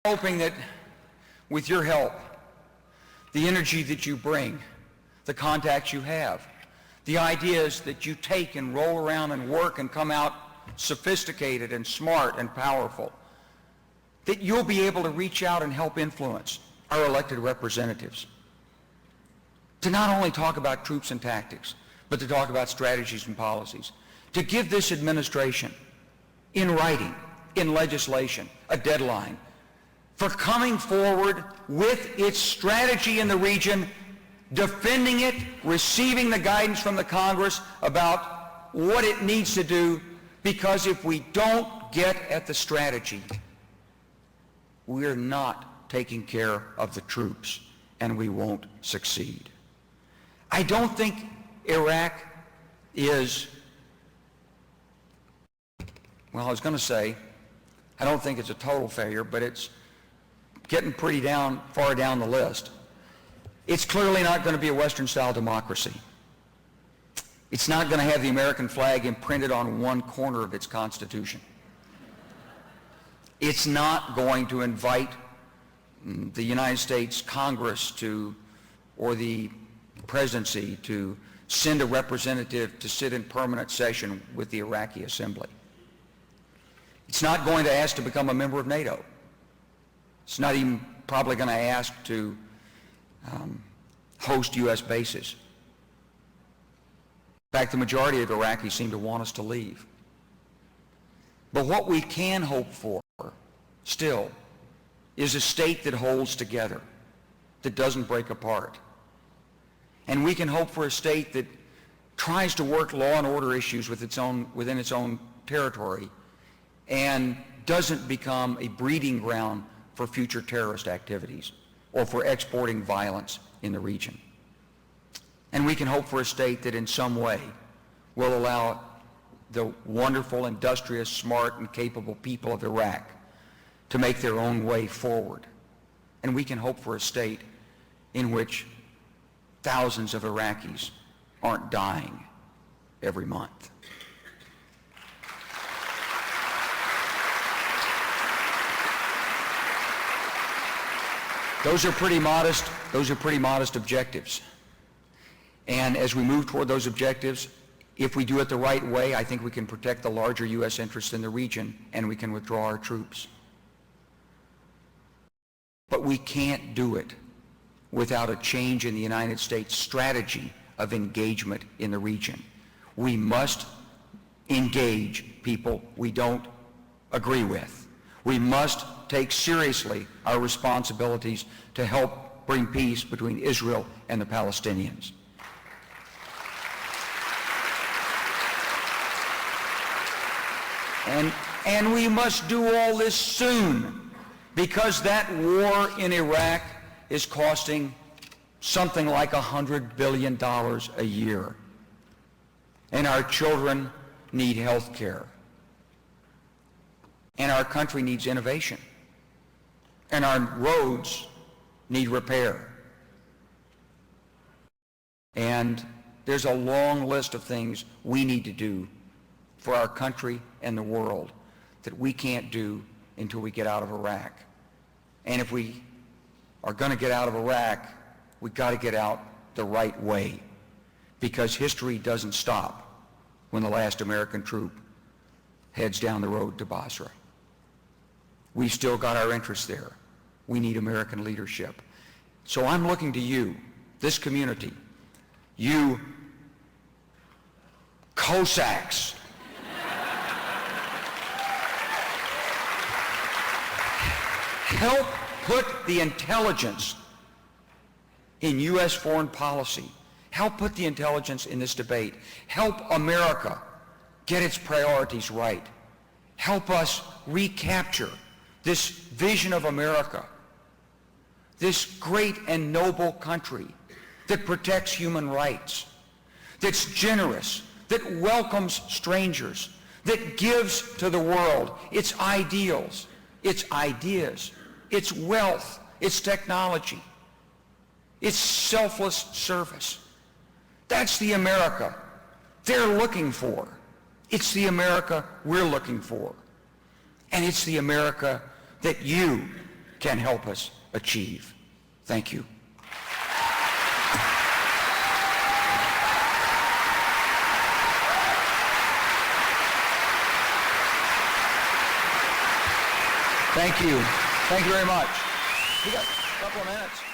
hoping that with your help, the energy that you bring, the contacts you have, the ideas that you take and roll around and work and come out sophisticated and smart and powerful, that you'll be able to reach out and help influence our elected representatives to not only talk about troops and tactics, but to talk about strategies and policies, to give this administration in writing, in legislation, a deadline for coming forward with its strategy in the region, defending it, receiving the guidance from the Congress about what it needs to do, because if we don't get at the strategy, we're not taking care of the troops and we won't succeed. I don't think Iraq is, well, I was going to say, I don't think it's a total failure, but it's getting pretty far down the list. It's clearly not going to be a Western-style democracy. It's not going to have the American flag imprinted on one corner of its Constitution. It's not going to invite the United States Congress or the presidency to send a representative to sit in permanent session with the Iraqi Assembly. It's not going to ask to become a member of NATO. It's not even probably going to ask to host U.S. bases. In fact, the majority of Iraqis seem to want us to leave. But what we can hope for still is a state that holds together, that doesn't break apart. And we can hope for a state that tries to work law and order issues within its own territory and doesn't become a breeding ground for future terrorist activities or for exporting violence in the region. And we can hope for a state that in some way will allow the wonderful, industrious, smart, and capable people of Iraq to make their own way forward. And we can hope for a state in which thousands of Iraqis aren't dying every month. Those are pretty modest objectives. And as we move toward those objectives, if we do it the right way, I think we can protect the larger U.S. interests in the region and we can withdraw our troops. But we can't do it without a change in the United States strategy of engagement in the region. We must engage people we don't agree with. We must take seriously our responsibilities to help bring peace between Israel and the Palestinians. And we must do all this soon, because that war in Iraq is costing something like $100 billion a year. And our children need health care. And our country needs innovation. And our roads need repair. And there's a long list of things we need to do for our country and the world that we can't do until we get out of Iraq. And if we are going to get out of Iraq, we've got to get out the right way, because history doesn't stop when the last American troop heads down the road to Basra. We've still got our interests there. We need American leadership. So I'm looking to you, this community, you Kossacks, help put the intelligence in U.S. foreign policy. Help put the intelligence in this debate. Help America get its priorities right. Help us recapture this vision of America, this great and noble country that protects human rights, that's generous, that welcomes strangers, that gives to the world its ideals, its ideas, its wealth, its technology, its selfless service. That's the America they're looking for. It's the America we're looking for. And it's the America that you can help us achieve. Thank you. Thank you. Thank you very much. We got a couple of minutes.